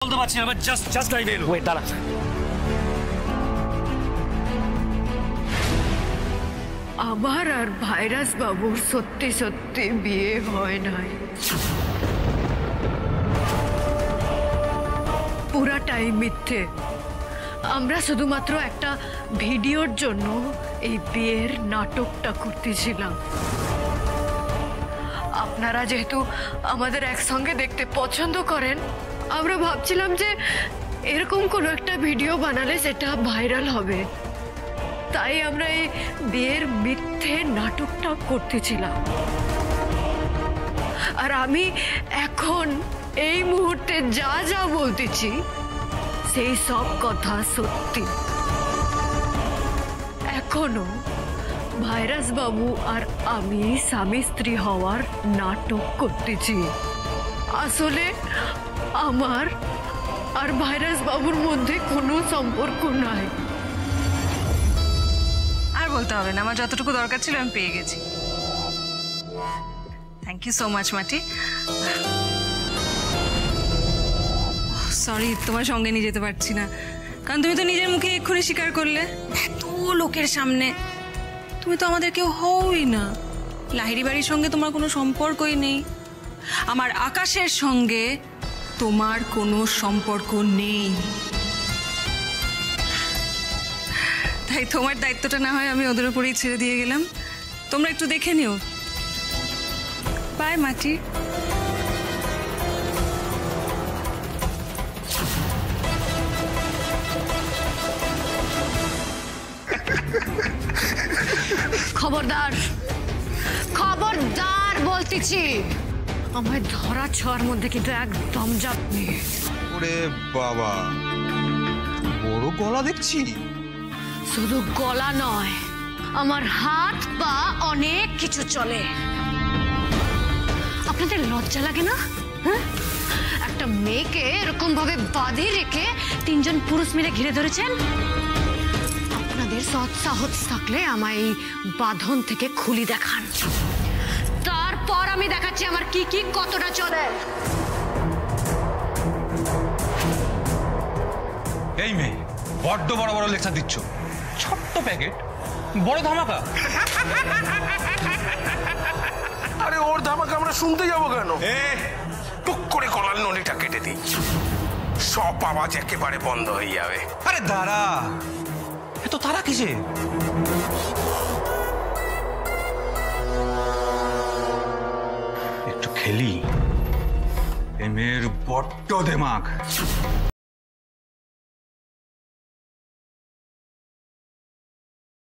বলতে পারছি না, জাস্ট লাইভে এলো। ওয়েট, দাঁড়া। আমার আর ভাইরাস বাবুর সত্যি সত্যি বিয়ে হয় নাই, পুরাটাই মিথ্যে। আমরা শুধুমাত্র একটা ভিডিওর জন্য এই বিয়ের নাটকটা করতেছিলাম। আপনারা যেহেতু আমাদের একসঙ্গে দেখতে পছন্দ করেন, আমরা ভাবছিলাম যে এরকম কোনো একটা ভিডিও বানালে সেটা ভাইরাল হবে, তাই আমরা এই বিয়ের মিথ্যে নাটকটা করতেছিলাম। আর আমি এখন এই মুহূর্তে যা যা বলতেছি সেই সব কথা সত্যি। এখনো ভাইরাস বাবু আর আমি স্বামী স্ত্রী হওয়ার নাটক করতেছি। আসলে আমার আর ভাইরাস বাবুর মধ্যে কোনো সম্পর্ক নাই। আর বলতে হবে না, আমার যতটুকু দরকার ছিল আমি পেয়ে গেছি। থ্যাংক ইউ সো মাচ মাটি। সরি, তোমার সঙ্গে নিয়ে যেতে পারছি না, কারণ তুমি তো নিজের মুখে এক্ষুনি স্বীকার করলে এত লোকের সামনে তুমি তো আমাদের কেউ হওই না। লাহিড়ী বাড়ির সঙ্গে তোমার কোনো সম্পর্কই নেই, আমার আকাশের সঙ্গে তোমার কোনো সম্পর্ক নেই। তাই তোমার দায়িত্বটা না হয় আমি ওদের উপরেই ছেড়ে দিয়ে গেলাম। তোমরা একটু দেখে নিও। বাই মাটি। খবরদার, খবরদার বলতেছি, আমায় ধরা ছোঁয়ার মধ্যে কিন্তু একদম যাবনি। ওরে বাবা, বড় গলা দেখছি। শুধু গলা নয়, আমার হাত পা অনেক কিছু চলে। আপনাদের লজ্জা লাগে না? হ্যাঁ, একটা মেয়েকে এরকম ভাবে বাঁধে রেখে তিনজন পুরুষ মিলে ঘিরে ধরেছেন। আপনাদের সৎ সাহস থাকলে আমায় এই বাঁধন থেকে খুলি দেখান, তারপর আমি দেখাচ্ছি আমার কি কি কতটা চলে। এই মেয়ে বড্ড বড় বড় লেকচার দিচ্ছ। ছোট্ট প্যাকেট, বড় ধামাকা। আরে ওর ধামাকা আমরা শুনতে যাবো কেন? টুক করে গলার নলিটা কেটে দিই, সব আওয়াজ একেবারে বন্ধ হয়ে যাবে। আরে দাঁড়া, এত তারা কিসে? একটু খেলি। এই মেয়ের বড্ড দেমাগ।